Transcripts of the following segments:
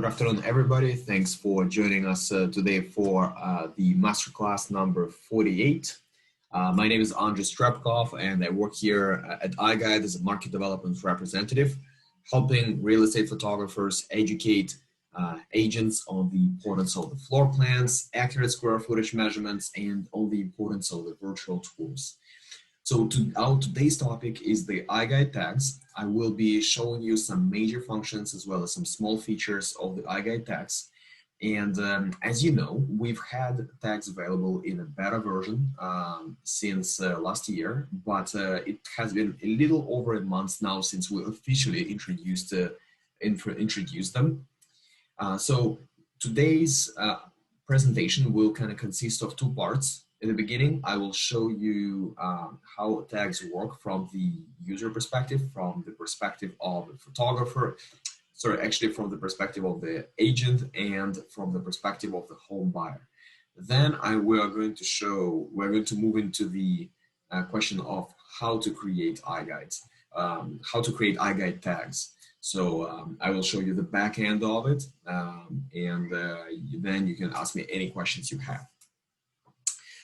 Good afternoon, everybody. Thanks for joining us today for the masterclass number 48. My name is Andriy Strepkov, and I work here at iGUIDE as a market development representative, helping real estate photographers educate agents on the importance of the floor plans, accurate square footage measurements, and on the importance of the virtual tours. So our today's topic is the iGUIDE tags. I will be showing you some major functions as well as some small features of the iGUIDE tags. And as you know, we've had tags available in a beta version since last year, but it has been a little over a month now since we officially introduced them. So today's presentation will kind of consist of two parts. In the beginning, I will show you how tags work from the user perspective, from the perspective of the photographer, actually from the perspective of the agent and from the perspective of the home buyer. Then we're going to move into the question of how to create iGUIDEs, how to create iGUIDE tags. So I will show you the back end of it, and then you can ask me any questions you have.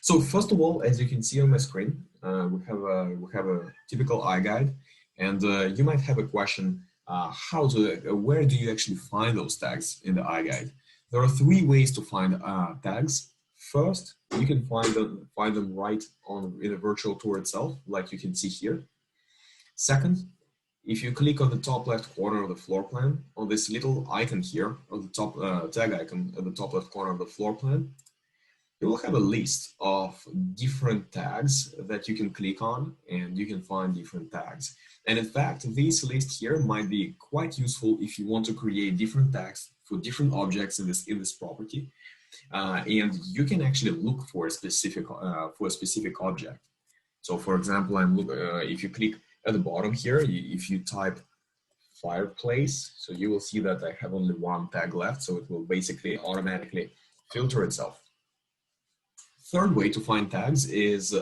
So first of all, as you can see on my screen, we have a typical iGUIDE, and you might have a question: where do you actually find those tags in the iGUIDE? There are three ways to find tags. First, you can find them right in the virtual tour itself, like you can see here. Second, if you click on the top left corner of the floor plan, on this little icon here, on the top tag icon at the top left corner of the floor plan, you will have a list of different tags that you can click on, and you can find different tags. And in fact, this list here might be quite useful if you want to create different tags for different objects in this property, and you can actually look for a specific object. So, for example, if you click at the bottom here, if you type Fireplace, so you will see that I have only one tag left, so it will basically automatically filter itself. Third way to find tags is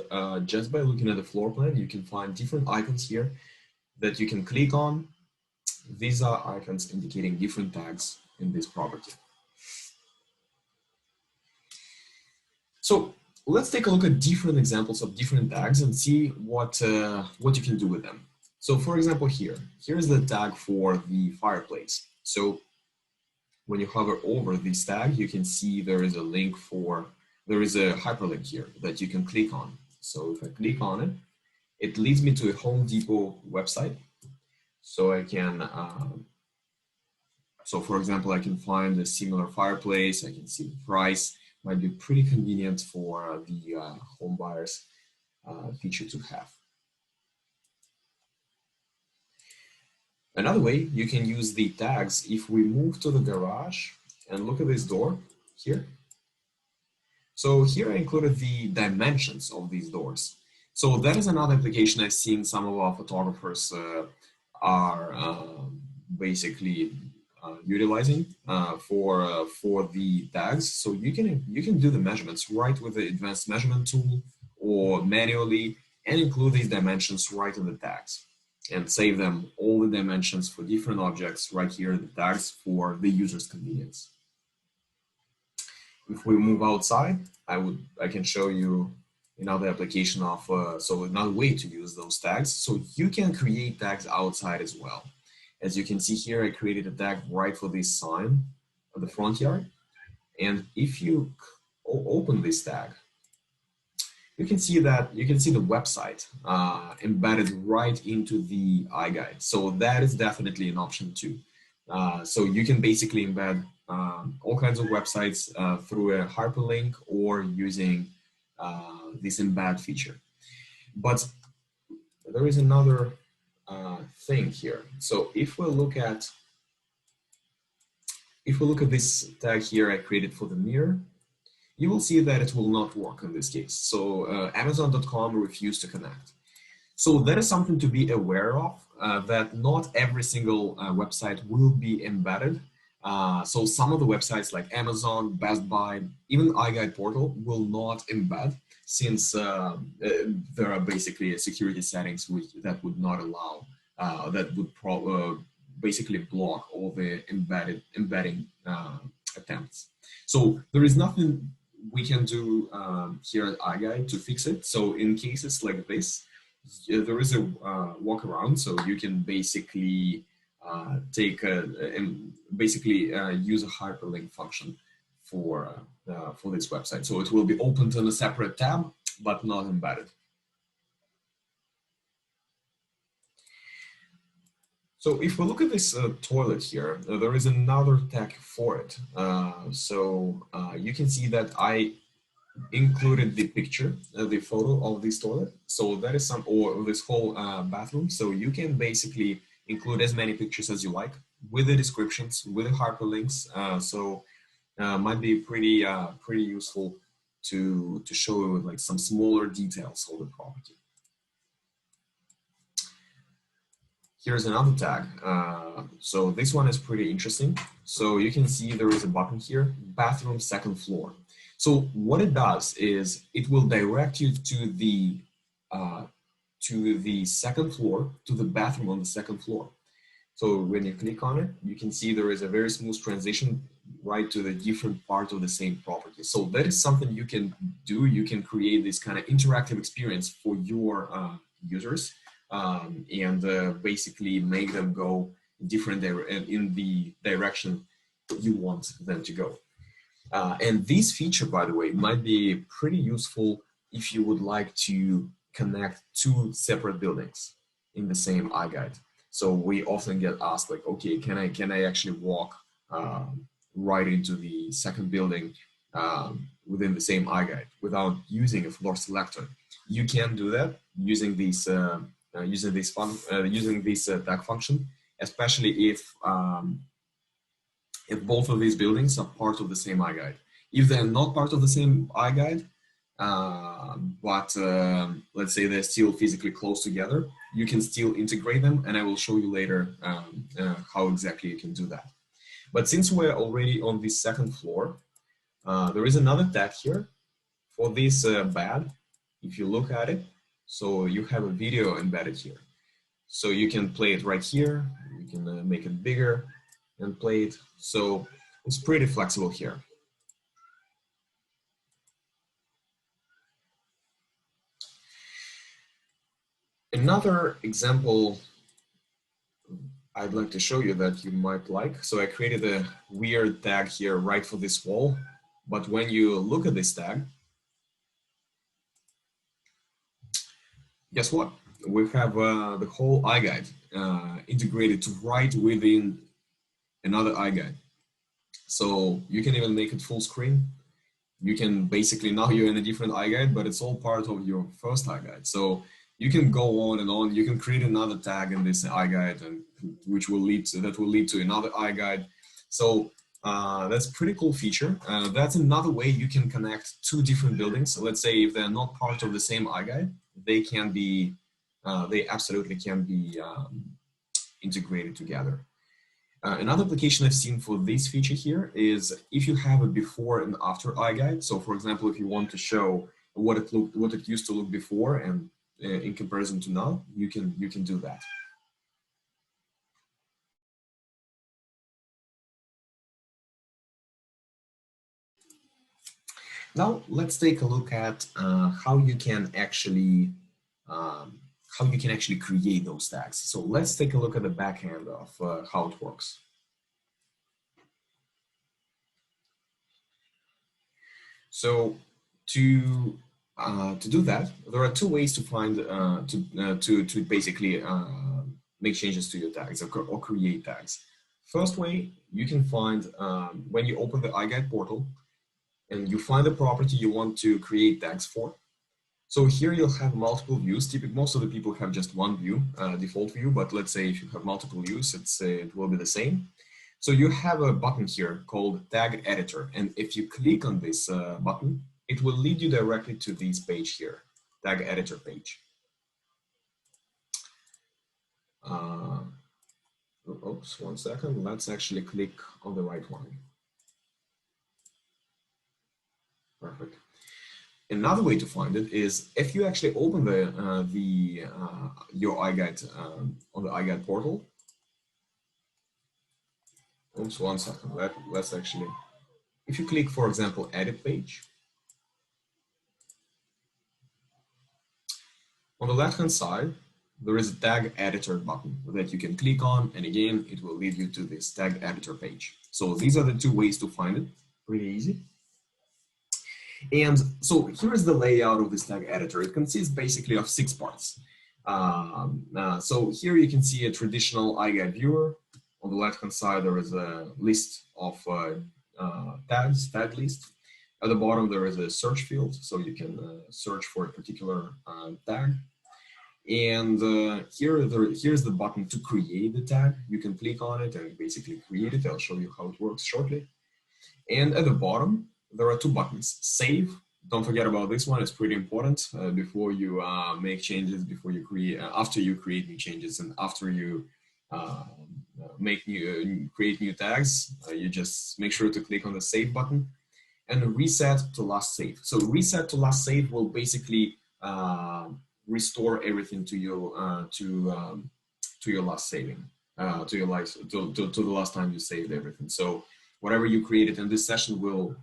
just by looking at the floor plan. You can find different icons here that you can click on. These are icons indicating different tags in this property. So let's take a look at different examples of different tags and see what you can do with them. So for example, here's the tag for the fireplace. So when you hover over this tag, you can see there is a hyperlink here that you can click on. So if I click on it, it leads me to a Home Depot website. So I can, so for example, I can find a similar fireplace. I can see the price. Might be pretty convenient for the home buyers feature to have. Another way you can use the tags, if we move to the garage and look at this door here. So here I included the dimensions of these doors. So that is another application I've seen some of our photographers are basically utilizing for the tags. So you can do the measurements right with the advanced measurement tool or manually, and include these dimensions right in the tags and save them all the dimensions for different objects right here in the tags for the user's convenience. If we move outside, I can show you another application of, so another way to use those tags. So you can create tags outside as well. As you can see here, I created a tag right for this sign of the front yard. And if you open this tag, you can see the website embedded right into the iGUIDE. So that is definitely an option too. So you can basically embed all kinds of websites through a hyperlink or using this embed feature. But there is another thing here. So if we look at this tag here I created for the mirror, you will see that it will not work in this case. So Amazon.com refused to connect. So that is something to be aware of, that not every single website will be embedded. So some of the websites like Amazon, Best Buy, even iGUIDE portal will not embed, since there are basically security settings that would not allow, that would basically block all the embedding attempts. So there is nothing we can do here at iGUIDE to fix it. So in cases like this, there is a workaround. So you can basically use a hyperlink function for this website. So it will be opened in a separate tab, but not embedded. So if we look at this toilet here, there is another tag for it. You can see that I included the picture, the photo of this toilet. So that is or this whole bathroom. So you can basically include as many pictures as you like with the descriptions, with the hyperlinks. Might be pretty useful to show like some smaller details of the property. Here's another tag. So this one is pretty interesting. So you can see there is a button here, bathroom second floor. So what it does is it will direct you to the second floor, to the bathroom on the second floor. So when you click on it, you can see there is a very smooth transition right to the different part of the same property. So that is something you can do. You can create this kind of interactive experience for your users. Basically make them go in the direction you want them to go. And this feature, by the way, might be pretty useful if you would like to connect two separate buildings in the same iGUIDE. So we often get asked like, okay, can I actually walk right into the second building within the same iGUIDE without using a floor selector? You can do that using this tag function, especially if both of these buildings are part of the same iGUIDE. If they're not part of the same iGUIDE, but let's say they're still physically close together, you can still integrate them, and I will show you later how exactly you can do that. But since we're already on the second floor, there is another tag here for this bed. If you look at it, so you have a video embedded here. So you can play it right here. You can make it bigger and play it. So it's pretty flexible here. Another example I'd like to show you that you might like. So I created a weird tag here right for this wall. But when you look at this tag, guess what? We have the whole iGUIDE integrated right within another iGUIDE. So you can even make it full screen. You can basically, now you're in a different iGUIDE, but it's all part of your first iGUIDE. So you can go on and on. You can create another tag in this iGUIDE, and that will lead to another iGUIDE. So that's a pretty cool feature. That's another way you can connect two different buildings. So let's say if they're not part of the same iGUIDE, they absolutely can be integrated together. Another application I've seen for this feature here is if you have a before and after iGUIDE. So for example, if you want to show what it used to look before and in comparison to now, you can do that. Now let's take a look at how you can actually create those tags. So let's take a look at the back end of how it works. So to do that, there are two ways to find to basically make changes to your tags or create tags. First way, you can find when you open the iGUIDE portal and you find the property you want to create tags for. So here you'll have multiple views. Typically, most of the people have just one view, default view, but let's say if you have multiple views, it will be the same. So you have a button here called Tag Editor. And if you click on this button, it will lead you directly to this page here, Tag Editor page. Oops, 1 second. Let's actually click on the right one. Perfect. Another way to find it is if you actually open your iGUIDE on the iGUIDE portal, Oops, 1 second. Let's actually, if you click, for example, edit page, on the left-hand side, there is a tag editor button that you can click on, and again, it will lead you to this tag editor page. So these are the two ways to find it, pretty easy. And so here is the layout of this tag editor. It consists basically of 6 parts. So here you can see a traditional iGUIDE viewer. On the left-hand side, there is a list of tags, tag list. At the bottom, there is a search field, so you can search for a particular tag. And here's the button to create the tag. You can click on it and basically create it. I'll show you how it works shortly. And at the bottom, there are 2 buttons. Save. Don't forget about this one. It's pretty important before you make changes, before you create, after you create new changes, and after you create new tags. You just make sure to click on the save button and reset to last save. So reset to last save will basically restore everything to your last saving, to the last time you saved everything. So whatever you created in this session will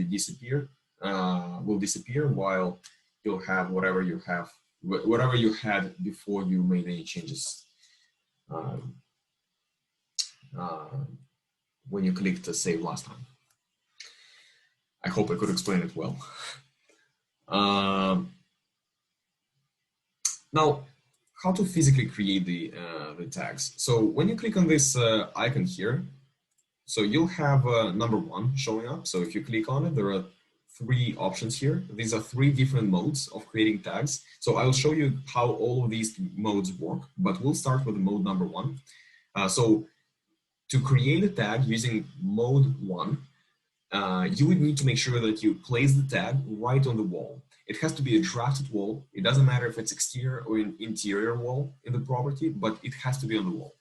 disappear, while you'll have whatever you had before you made any changes when you clicked to save last time. I hope I could explain it well. Now, how to physically create the tags. So when you click on this icon here, so you'll have number 1 showing up. So if you click on it, there are 3 options here. These are 3 different modes of creating tags. So I'll show you how all of these modes work, but we'll start with mode number 1. So to create a tag using mode 1, you would need to make sure that you place the tag right on the wall. It has to be a drafted wall. It doesn't matter if it's exterior or an interior wall in the property, but it has to be on the wall.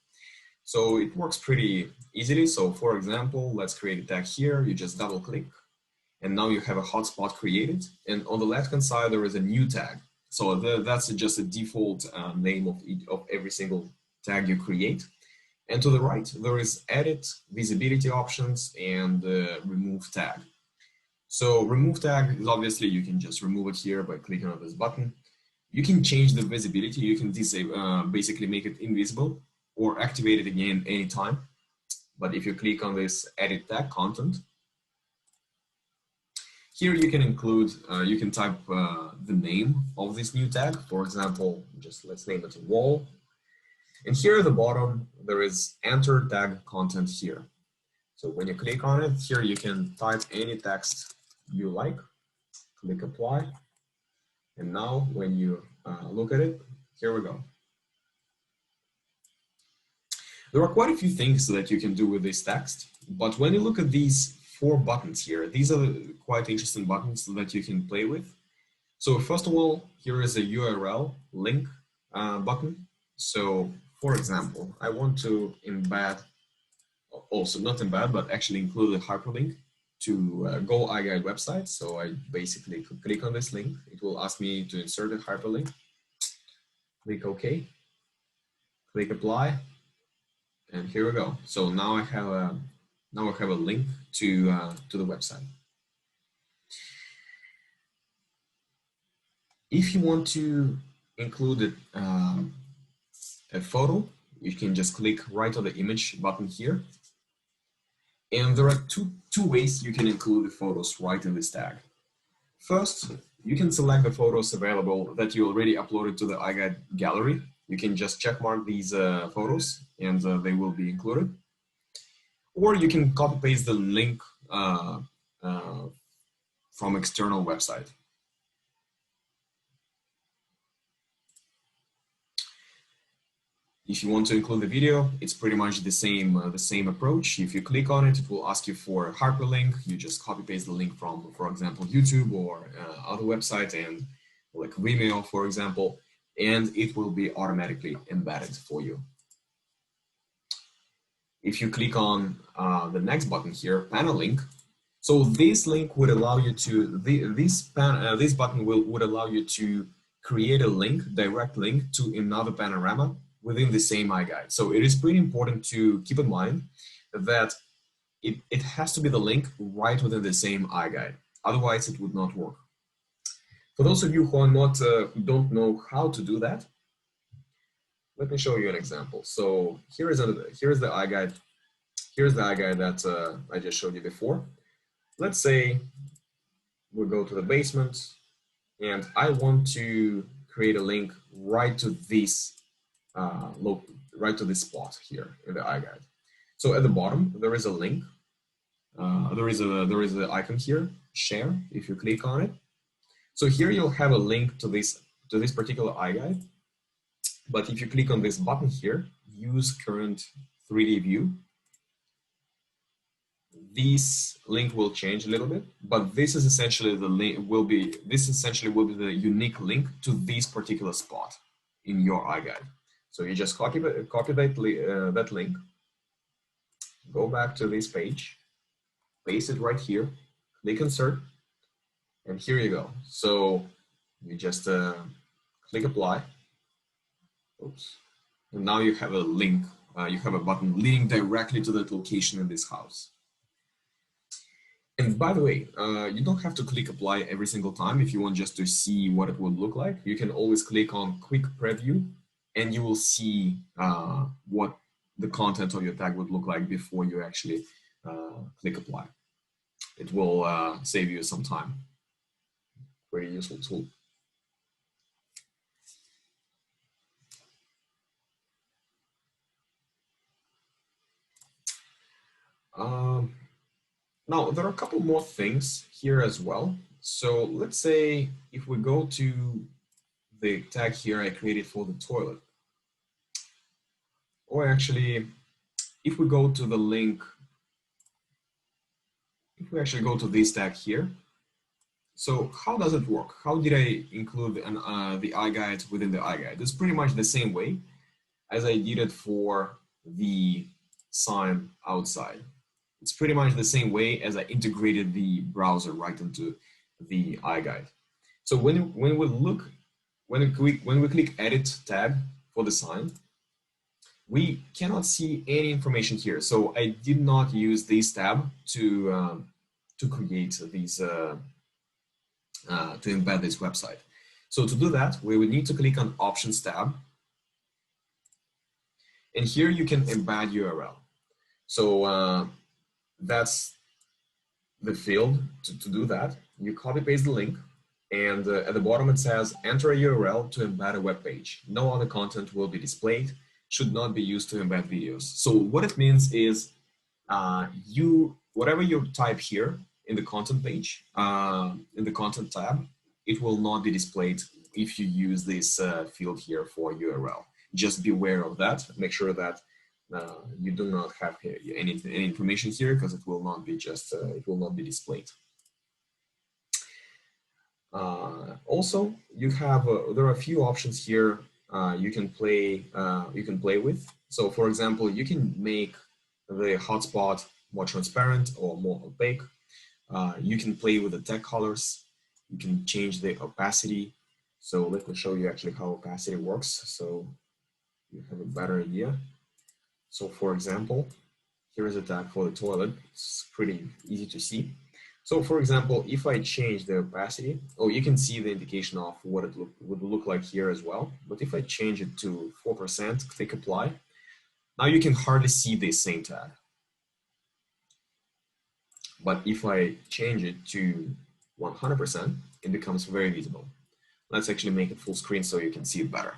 So it works pretty easily. So for example, let's create a tag here. You just double click and now you have a hotspot created. And on the left-hand side, there is a new tag. So that's just a default name of every single tag you create. And to the right, there is edit, visibility options, and remove tag. So remove tag is obviously, you can just remove it here by clicking on this button. You can change the visibility. You can disable, basically make it invisible or activate it again anytime. But if you click on this edit tag content, here you can include, you can type the name of this new tag. For example, just let's name it wall. And here at the bottom, there is enter tag content here. So when you click on it, here you can type any text you like, click apply. And now when you look at it, here we go. There are quite a few things that you can do with this text, but when you look at these 4 buttons here, these are quite interesting buttons that you can play with. So first of all, here is a URL link button. So for example, I want to embed, also not embed, but actually include a hyperlink to Go iGUIDE website. So I basically could click on this link. It will ask me to insert a hyperlink. Click OK. Click apply. And here we go. So now I have a link to the website. If you want to include a photo, you can just click right on the image button here. And there are two ways you can include the photos right in this tag. First, you can select the photos available that you already uploaded to the iGUIDE gallery. You can just check mark these photos and they will be included. Or you can copy paste the link from external website. If you want to include the video, it's pretty much the same approach. If you click on it, it will ask you for a hyperlink. You just copy paste the link from, for example, YouTube or other website, and like Vimeo, for example, and it will be automatically embedded for you. If you click on the next button here, panel link, so this link would allow you to, this button would allow you to create a link, direct link to another panorama within the same iGUIDE. So it is pretty important to keep in mind that it has to be the link right within the same iGUIDE. Otherwise, it would not work. For those of you who are not, who don't know how to do that, let me show you an example. So here's the iGUIDE. Here's the iGUIDE that I just showed you before. Let's say we go to the basement, and I want to create a link right to this right to this spot here in the iGUIDE. So at the bottom there is a link. There is an icon here, share. If you click on it, so here you'll have a link to this particular iGUIDE. But if you click on this button here, use current 3D view, this link will change a little bit, but this is essentially the link will be the unique link to this particular spot in your iGUIDE. So you just copy that link, go back to this page, paste it right here, click insert, and here you go. So you just click apply. Oops. And now you have a link, you have a button leading directly to that location in this house. And by the way, you don't have to click apply every single time if you want just to see what it would look like. You can always click on quick preview and you will see what the content of your tag would look like before you actually click apply. It will save you some time. Very useful tool. Now, there are a couple more things here as well. So let's say if we go to the tag here I created for the toilet, or actually, if we go to the link, if we actually go to this tag here, so how does it work? How did I include the iGUIDE within the iGUIDE? It's pretty much the same way as I did it for the sign outside. It's pretty much the same way as I integrated the browser right into the iGUIDE. So when we click Edit tab for the sign, we cannot see any information here. So I did not use this tab to create these to embed this website. So to do that, we would need to click on Options tab, and here you can embed URL. So that's the field to do that. You copy paste the link, and at the bottom it says enter a URL to embed a web page. No other content will be displayed, should not be used to embed videos. So what it means is whatever you type here in the content page, in the content tab, it will not be displayed if you use this field here for URL. Just be aware of that. Make sure that you do not have any information here, because it will not be it will not be displayed. Also, you have there are a few options here you can play with. So, for example, you can make the hotspot more transparent or more opaque. You can play with the tag colors. You can change the opacity. So let me show you actually how opacity works, so you have a better idea. So for example, here is a tag for the toilet. It's pretty easy to see. So for example, if I change the opacity, you can see the indication of what it would look like here as well. But if I change it to 4%, click apply, now you can hardly see this same tag. But if I change it to 100%, it becomes very visible. Let's actually make it full screen so you can see it better.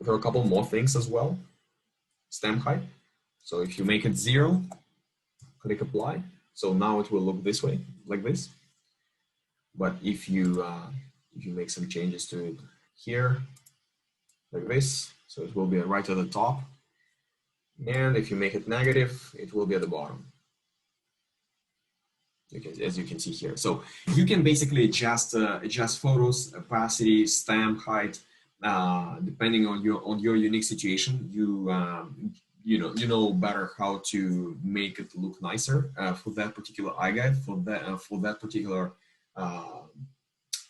There are a couple more things as well. Stem height. So if you make it 0, click apply. So now it will look this way, like this. But if you make some changes to it here, like this, so it will be right at the top. And if you make it negative, it will be at the bottom. As you can see here. So you can basically adjust photos, opacity, stamp height, depending on your unique situation. You know better how to make it look nicer for that particular iGUIDE, for that particular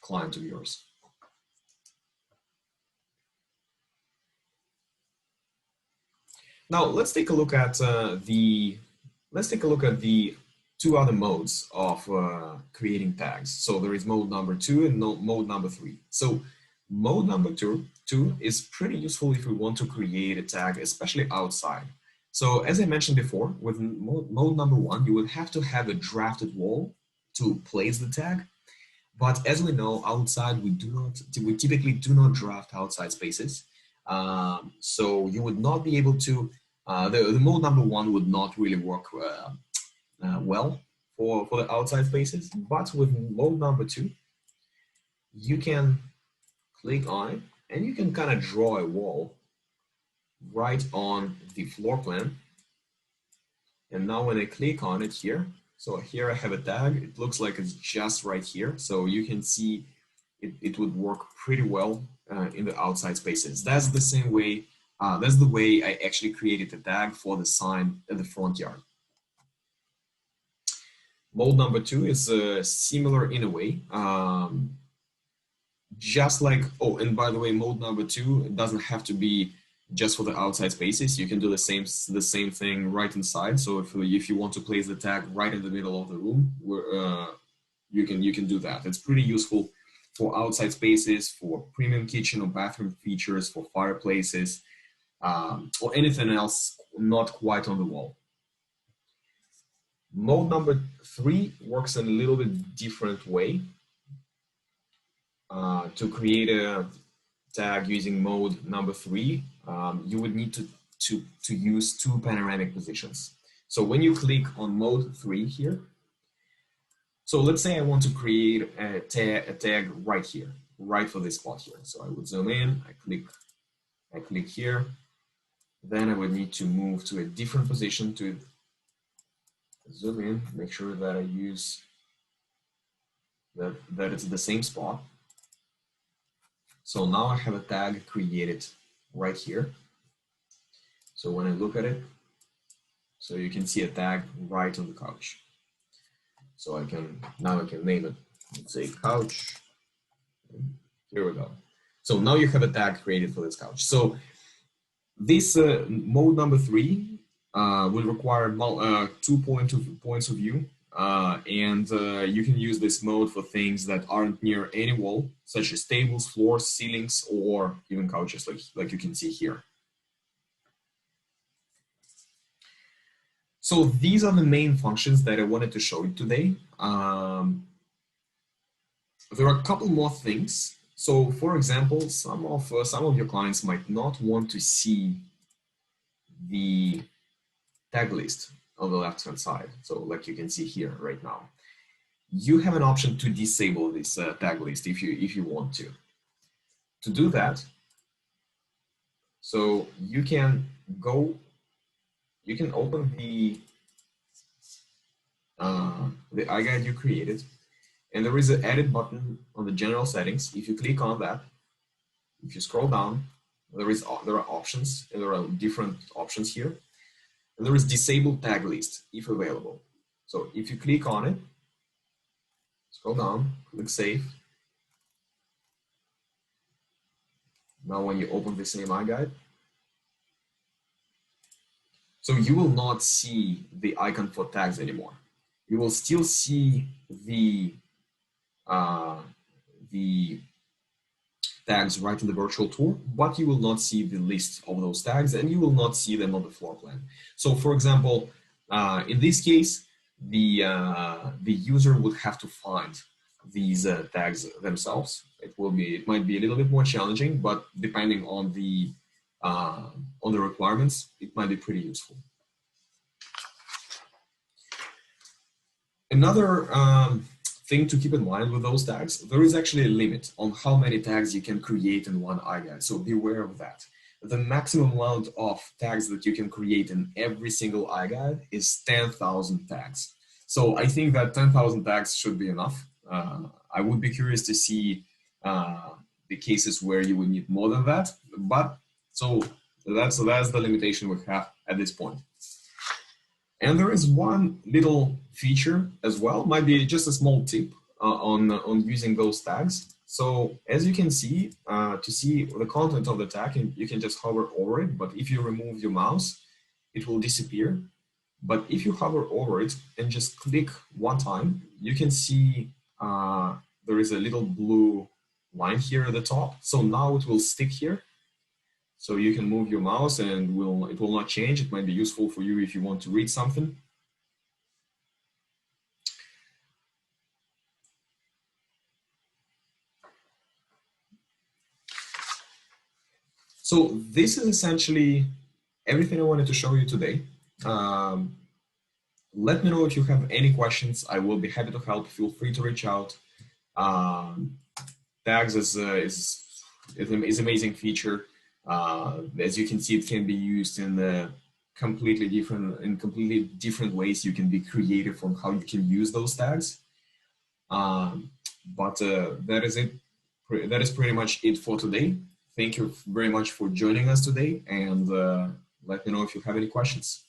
client of yours. Now let's take a look at the two other modes of creating tags. So there is mode number 2 and mode number 3. So mode number two is pretty useful if we want to create a tag, especially outside. So as I mentioned before, with mode number 1, you would have to have a drafted wall to place the tag. But as we know, outside we typically do not draft outside spaces. So you would not be able to, the mode number 1 would not really work well for the outside spaces. But with mode number 2, you can click on it and you can kind of draw a wall right on the floor plan. And now when I click on it here, so here I have a tag, it looks like it's just right here. So you can see it would work pretty well in the outside spaces. That's the same way, that's the way I actually created a tag for the sign at the front yard. Mode number 2 is similar in a way. Just like, oh, and by the way, mode number 2, it doesn't have to be just for the outside spaces. You can do the same thing right inside. So if you want to place the tag right in the middle of the room, you can do that. It's pretty useful for outside spaces, for premium kitchen or bathroom features, for fireplaces, or anything else not quite on the wall. Mode number 3 works in a little bit different way. To create a tag using mode number 3, you would need to use 2 panoramic positions. So when you click on mode 3 here, so let's say I want to create a tag right here, right for this spot here. So I would zoom in, I click here, then I would need to move to a different position to zoom in, make sure that I use that it's the same spot. So now I have a tag created right here. So when I look at it, so you can see a tag right on the couch. So now I can name it, let's say couch. Here we go. So now you have a tag created for this couch. So this mode number 3 will require 2 points of view. And you can use this mode for things that aren't near any wall, such as tables, floors, ceilings, or even couches, like you can see here. So these are the main functions that I wanted to show you today. There are a couple more things. So for example, some of your clients might not want to see the tag list on the left-hand side. So like you can see here right now, you have an option to disable this tag list if you want to. To do that, so you can open the iGUIDE you created, and there is an edit button on the general settings. If you click on that, if you scroll down, there are options, and there are different options here. And there is disable tag list if available. So if you click on it, scroll down, click save. Now when you open the same iGUIDE, so you will not see the icon for tags anymore. You will still see the tags right in the virtual tour, but you will not see the list of those tags, and you will not see them on the floor plan. So for example, in this case, the user would have to find these tags themselves. It might be a little bit more challenging, but depending on the requirements, it might be pretty useful. Another thing to keep in mind with those tags, there is actually a limit on how many tags you can create in one iGUIDE, so beware of that. The maximum amount of tags that you can create in every single iGUIDE is 10,000 tags. So I think that 10,000 tags should be enough. I would be curious to see the cases where you would need more than that, but so that's the limitation we have at this point. And there is one little feature as well, might be just a small tip on using those tags. So as you can see, to see the content of the tag, you can just hover over it. But if you remove your mouse, it will disappear. But if you hover over it and just click one time, you can see there is a little blue line here at the top. So now it will stick here. So you can move your mouse and it will not change. It might be useful for you if you want to read something. So this is essentially everything I wanted to show you today. Let me know if you have any questions. I will be happy to help. Feel free to reach out. Tags is an amazing feature. As you can see, it can be used in completely different ways. You can be creative on how you can use those tags. But that is it. That is pretty much it for today. Thank you very much for joining us today, and let me know if you have any questions.